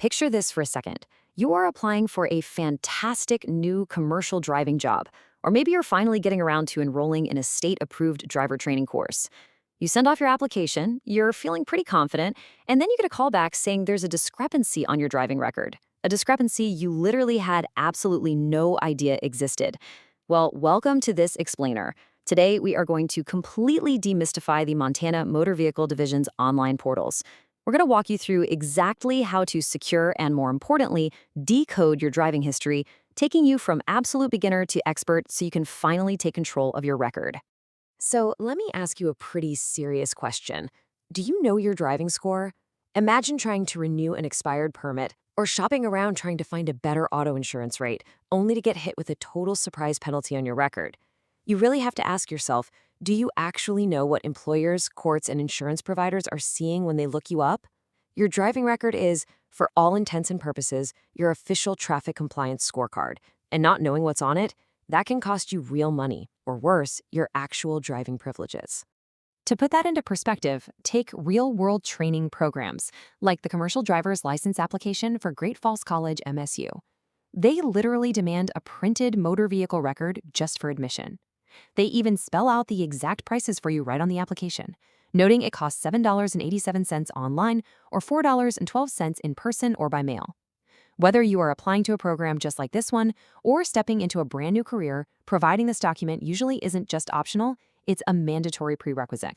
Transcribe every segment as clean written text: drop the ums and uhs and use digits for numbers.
Picture this for a second. You are applying for a fantastic new commercial driving job, or maybe you're finally getting around to enrolling in a state-approved driver training course. You send off your application, you're feeling pretty confident, and then you get a call back saying there's a discrepancy on your driving record. A discrepancy you literally had absolutely no idea existed. Well, welcome to this explainer. Today, we are going to completely demystify the Montana Motor Vehicle Division's online portals. We're going to walk you through exactly how to secure and, more importantly, decode your driving history, taking you from absolute beginner to expert so you can finally take control of your record. So let me ask you a pretty serious question. Do you know your driving score? Imagine trying to renew an expired permit or shopping around trying to find a better auto insurance rate, only to get hit with a total surprise penalty on your record. You really have to ask yourself, do you actually know what employers, courts, and insurance providers are seeing when they look you up? Your driving record is, for all intents and purposes, your official traffic compliance scorecard, and not knowing what's on it, that can cost you real money, or worse, your actual driving privileges. To put that into perspective, take real-world training programs, like the Commercial Driver's License application for Great Falls College MSU. They literally demand a printed motor vehicle record just for admission. They even spell out the exact prices for you right on the application, noting it costs $7.87 online or $4.12 in person or by mail. Whether you are applying to a program just like this one or stepping into a brand new career, providing this document usually isn't just optional, it's a mandatory prerequisite.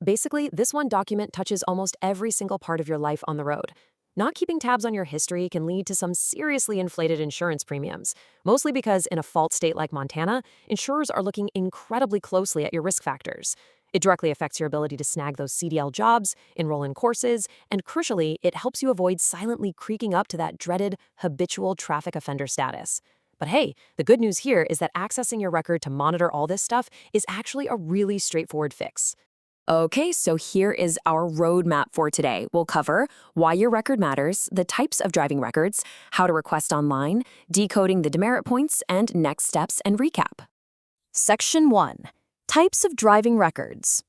Basically, this one document touches almost every single part of your life on the road. Not keeping tabs on your history can lead to some seriously inflated insurance premiums, mostly because in a fault state like Montana, insurers are looking incredibly closely at your risk factors. It directly affects your ability to snag those CDL jobs, enroll in courses, and crucially, it helps you avoid silently creaking up to that dreaded habitual traffic offender status. But hey, the good news here is that accessing your record to monitor all this stuff is actually a really straightforward fix. Okay, so here is our roadmap for today. We'll cover why your record matters, the types of driving records, how to request online, decoding the demerit points, and next steps and recap. Section 1. Types of driving records.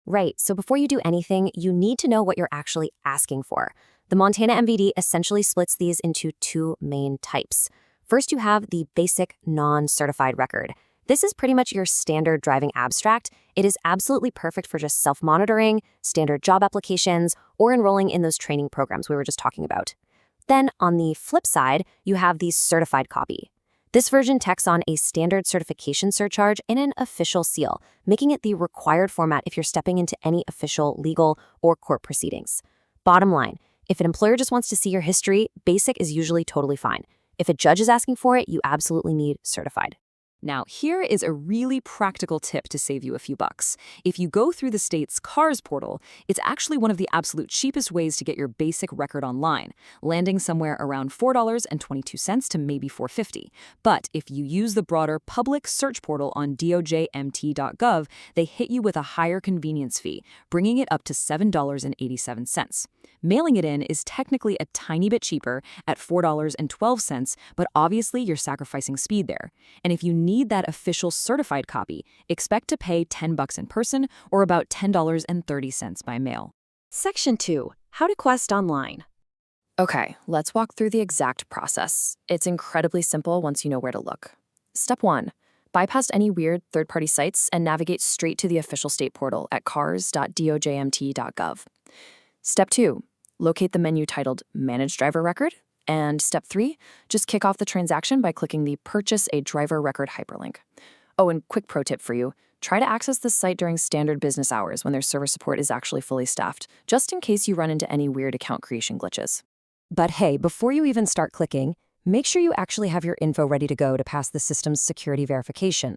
Right, so before you do anything, you need to know what you're actually asking for. The Montana MVD essentially splits these into two main types. First, you have the basic non-certified record. This is pretty much your standard driving abstract. It is absolutely perfect for just self-monitoring, standard job applications, or enrolling in those training programs we were just talking about. Then, on the flip side, you have the certified copy. This version tacks on a standard certification surcharge and an official seal, making it the required format if you're stepping into any official legal or court proceedings. Bottom line, if an employer just wants to see your history, basic is usually totally fine. If a judge is asking for it, you absolutely need certified. Now, here is a really practical tip to save you a few bucks. If you go through the state's CARS portal, it's actually one of the absolute cheapest ways to get your basic record online, landing somewhere around $4.22 to maybe $4.50. But if you use the broader public search portal on dojmt.gov, they hit you with a higher convenience fee, bringing it up to $7.87. Mailing it in is technically a tiny bit cheaper at $4.12, but obviously you're sacrificing speed there. And if you need that official certified copy, expect to pay $10 in person or about $10.30 by mail. Section 2. How to quest online. Okay, let's walk through the exact process. It's incredibly simple once you know where to look. Step 1. Bypass any weird third-party sites and navigate straight to the official state portal at cars.dojmt.gov. Step 2. Locate the menu titled Manage Driver Record. And step 3, just kick off the transaction by clicking the Purchase a Driver Record hyperlink. Oh, and quick pro tip for you, try to access this site during standard business hours when their server support is actually fully staffed, just in case you run into any weird account creation glitches. But hey, before you even start clicking, make sure you actually have your info ready to go to pass the system's security verification.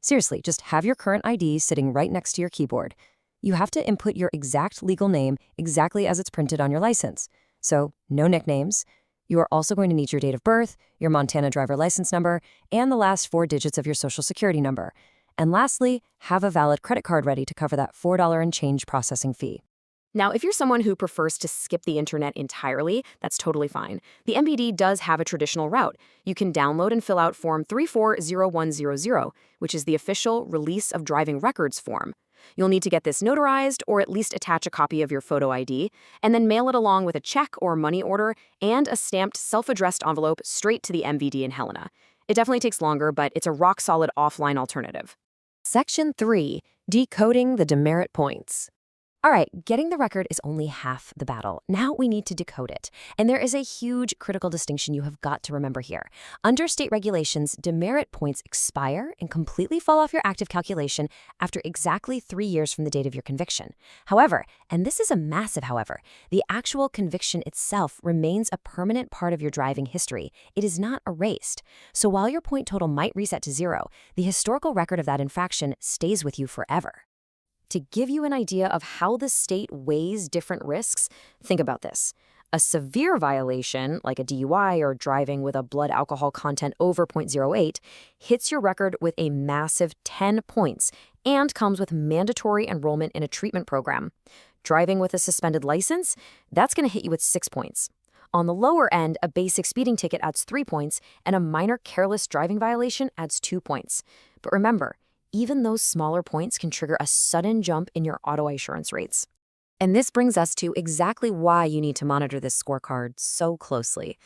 Seriously, just have your current ID sitting right next to your keyboard. You have to input your exact legal name exactly as it's printed on your license. So, no nicknames. You are also going to need your date of birth, your Montana driver license number, and the last 4 digits of your social security number. And lastly, have a valid credit card ready to cover that $4 and change processing fee. Now, if you're someone who prefers to skip the internet entirely, that's totally fine. The MVD does have a traditional route. You can download and fill out Form 340100, which is the official Release of Driving Records form. You'll need to get this notarized or at least attach a copy of your photo ID, and then mail it along with a check or money order and a stamped self-addressed envelope straight to the MVD in Helena. It definitely takes longer, but it's a rock-solid offline alternative. Section 3. Decoding the demerit points. All right, getting the record is only half the battle. Now we need to decode it. And there is a huge critical distinction you have got to remember here. Under state regulations, demerit points expire and completely fall off your active calculation after exactly 3 years from the date of your conviction. However, and this is a massive however, the actual conviction itself remains a permanent part of your driving history. It is not erased. So while your point total might reset to 0, the historical record of that infraction stays with you forever. To give you an idea of how the state weighs different risks, think about this. A severe violation, like a DUI or driving with a blood alcohol content over 0.08, hits your record with a massive 10 points and comes with mandatory enrollment in a treatment program. Driving with a suspended license, that's going to hit you with 6 points. On the lower end, a basic speeding ticket adds 3 points, and a minor careless driving violation adds 2 points. But remember, even those smaller points can trigger a sudden jump in your auto insurance rates. And this brings us to exactly why you need to monitor this scorecard so closely.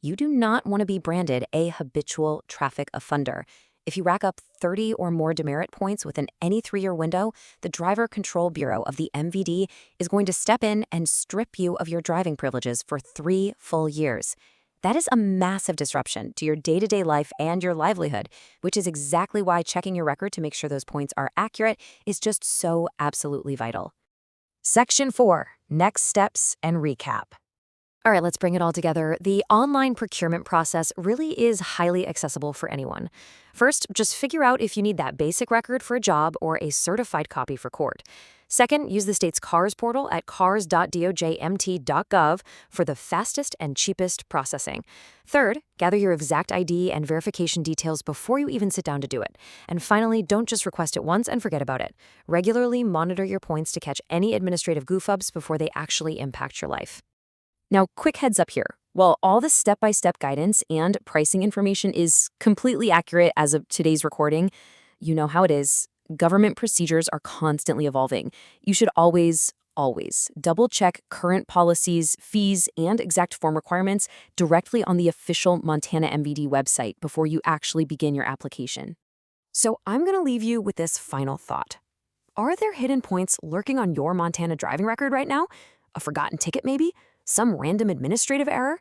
You do not want to be branded a habitual traffic offender. If you rack up 30 or more demerit points within any 3-year window, the Driver Control Bureau of the MVD is going to step in and strip you of your driving privileges for 3 full years. That is a massive disruption to your day-to-day life and your livelihood, which is exactly why checking your record to make sure those points are accurate is just so absolutely vital. Section 4. Next steps and recap. All right, let's bring it all together. The online procurement process really is highly accessible for anyone. First, just figure out if you need that basic record for a job or a certified copy for court. Second, use the state's CARS portal at cars.dojmt.gov for the fastest and cheapest processing. Third, gather your exact ID and verification details before you even sit down to do it. And finally, don't just request it once and forget about it. Regularly monitor your points to catch any administrative goof-ups before they actually impact your life. Now, quick heads up here. While all the step-by-step guidance and pricing information is completely accurate as of today's recording, you know how it is. Government procedures are constantly evolving. You should always double-check current policies, fees, and exact form requirements directly on the official Montana MVD website before you actually begin your application. So I'm going to leave you with this final thought. Are there hidden points lurking on your Montana driving record right now? A forgotten ticket maybe? Some random administrative error?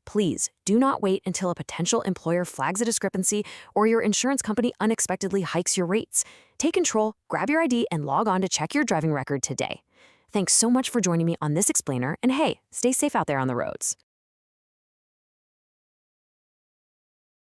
Please do not wait until a potential employer flags a discrepancy or your insurance company unexpectedly hikes your rates. Take control, grab your ID, and log on to check your driving record today. Thanks so much for joining me on this explainer, and hey, stay safe out there on the roads.